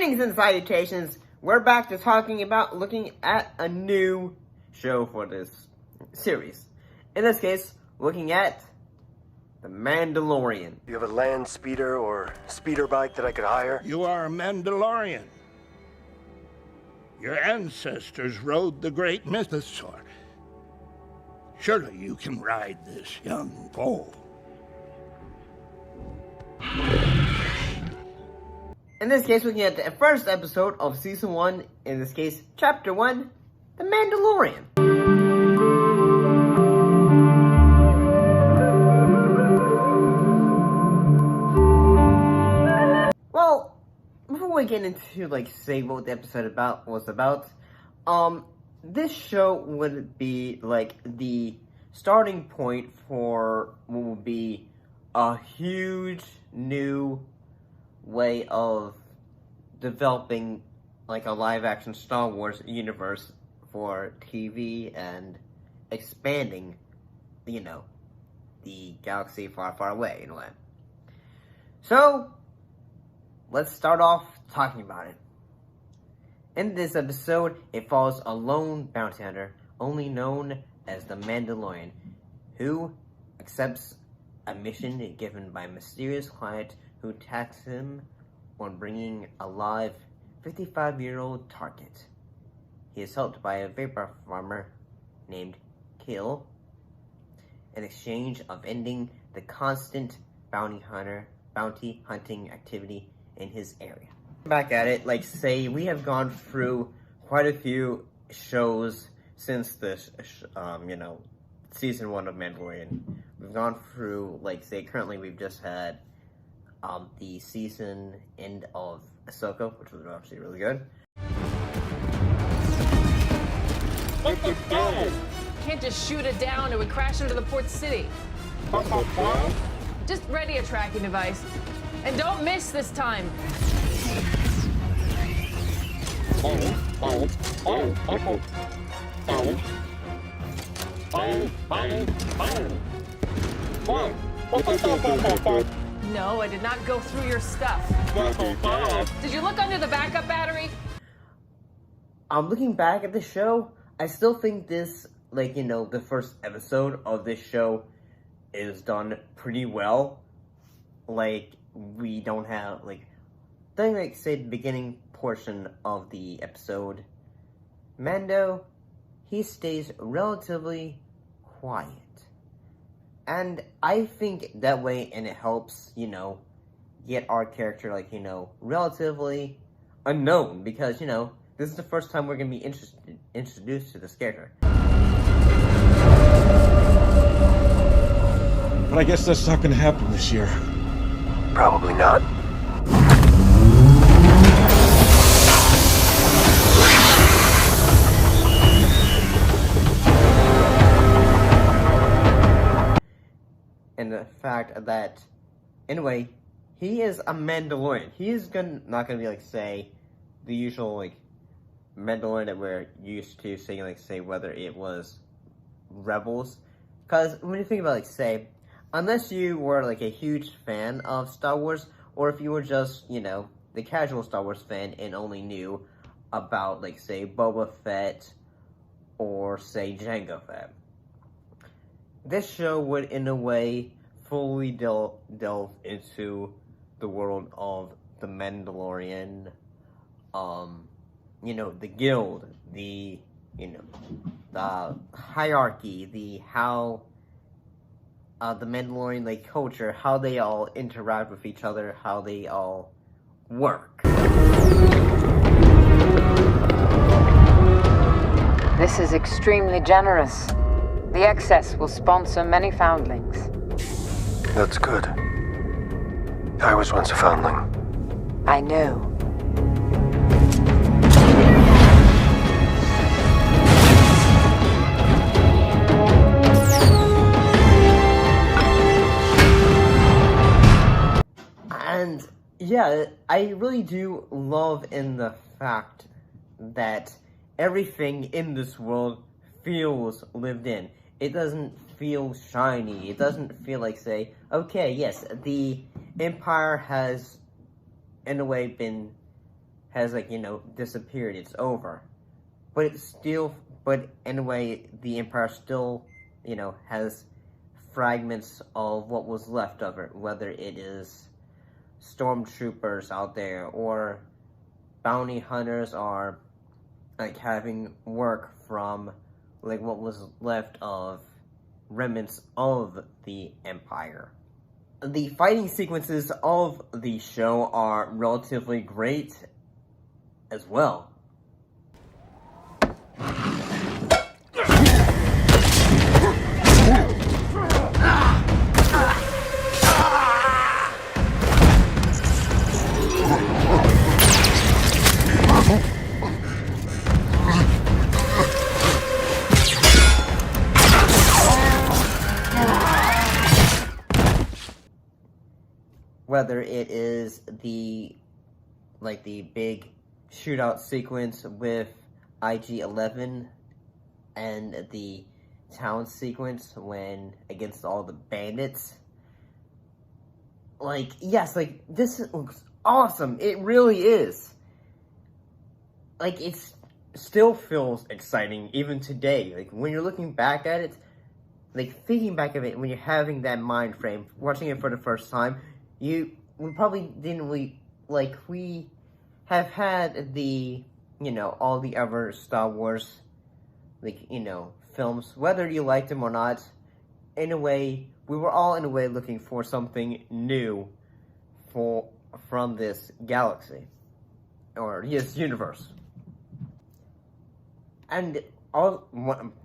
Greetings and salutations. We're back to looking at a new show for this series. In this case, looking at The Mandalorian. You have a land speeder or speeder bike that I could hire? You are a Mandalorian. Your ancestors rode the great mythosaur. Surely you can ride this young foal. In this case, looking at the first episode of Season 1, in this case, Chapter 1, The Mandalorian. Well, before we get into, say what the episode was about, this show would be, the starting point for what would be a huge new way of developing a live-action Star Wars universe for TV and expanding, the galaxy far, far away in a way. So, let's start off talking about it. In this episode, it follows a lone bounty hunter, only known as the Mandalorian, who accepts a mission given by a mysterious client who attacks him on bringing a live 55-year-old target. He is helped by a vapor farmer named Kill in exchange of ending the constant bounty hunting activity in his area. Back at it, we have gone through quite a few shows since this, Season 1 of Mandalorian. We've gone through, currently we've just had the season end of Ahsoka, which was actually really good. Can't just shoot it down, it would crash into the port city. Just ready a tracking device. And don't miss this time. No, I did not go through your stuff. Did you look under the backup battery? Looking back at the show, I still think this, the first episode of this show is done pretty well. We don't have, say, the beginning portion of the episode, Mando, he stays relatively quiet. And I think that way, and it helps, get our character, relatively unknown. Because, this is the first time we're going to be introduced to this character. But I guess that's not going to happen this year. Probably not. And the fact that, anyway, he is a Mandalorian. He is not gonna be say the usual Mandalorian that we're used to seeing, say whether it was Rebels, because when you think about say, unless you were a huge fan of Star Wars, or if you were just the casual Star Wars fan and only knew about say Boba Fett or say Jango Fett. This show would, in a way, fully delve into the world of the Mandalorian, the guild, the hierarchy, how the Mandalorian, culture, how they all interact with each other, how they all work. This is extremely generous. The excess will sponsor many foundlings. That's good. I was once a foundling. I know. And, yeah, I really do love in the fact that everything in this world feels lived in. It doesn't feel shiny. It doesn't feel say, okay, yes, the Empire has, in a way, has, like, disappeared. It's over. But it's still, but in a way, the Empire still, has fragments of what was left of it, whether it is stormtroopers out there, or bounty hunters are, like, having work from, like, what was left of remnants of the Empire. The fighting sequences of the show are relatively great as well. Whether it is the big shootout sequence with IG-11 and the town sequence when against all the bandits. Like, yes, like, this looks awesome. It really is. Like, it still feels exciting even today. Like, when you're looking back at it, like, thinking back of it, when you're having that mind frame, watching it for the first time, we probably didn't really, like, we have had the, all the other Star Wars, like, films, whether you liked them or not, in a way, we were all in a way looking for something new from this galaxy, or this universe. And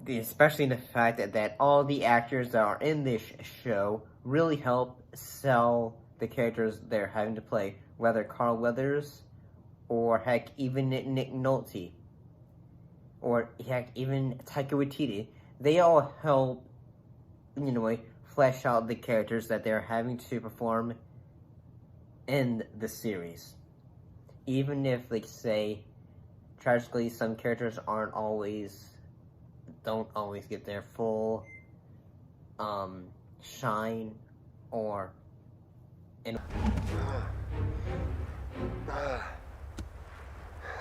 especially the fact that all the actors that are in this show really help sell the characters they're having to play, whether Carl Weathers, or heck, even Nick Nolte, or heck, even Taika Waititi. They all help, flesh out the characters that they're having to perform in the series. Even if, like, say, tragically, some characters don't always get their full, shine, or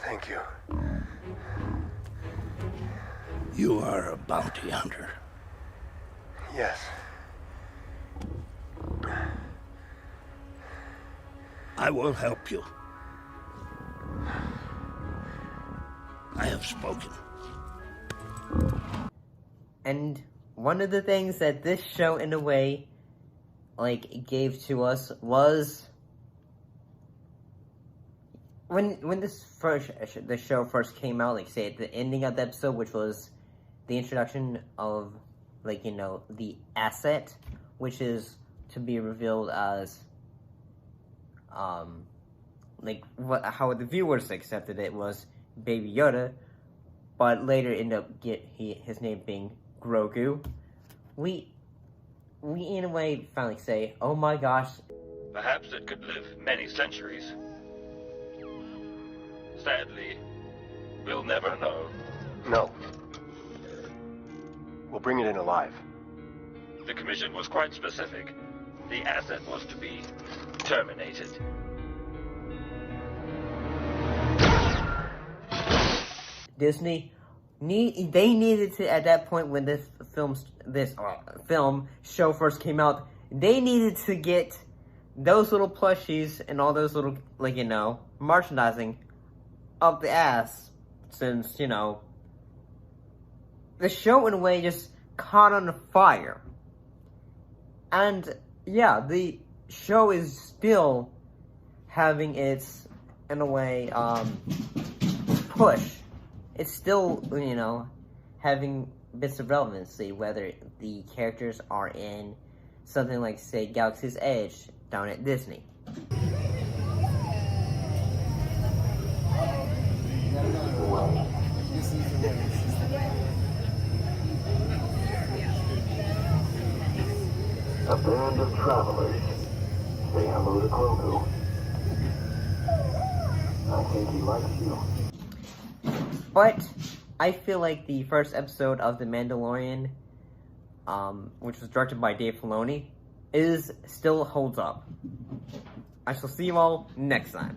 Thank you. You are a bounty hunter. Yes. I will help you. I have spoken. And one of the things that this show, in a way, like, gave to us was when the show first came out, like, say, at the ending of the episode, which was the introduction of, like, the asset, which is to be revealed as, like, how the viewers accepted it was Baby Yoda, but later ended up his name being Grogu. We in a way finally say, oh my gosh. Perhaps it could live many centuries. Sadly, we'll never know. No. We'll bring it in alive. The commission was quite specific. The asset was to be terminated. Disney, they needed to, at that point when this film show first came out, they needed to get those little plushies and all those little, like, merchandising up the ass, since, the show, in a way, just caught on fire. And, yeah, the show is still having its, in a way, push. It's still, having bits of relevancy, whether the characters are in something like, say, Galaxy's Edge down at Disney. A band of travelers. Say hello to Grogu. I think he likes you. But I feel like the first episode of The Mandalorian, which was directed by Dave Filoni, still holds up. I shall see you all next time.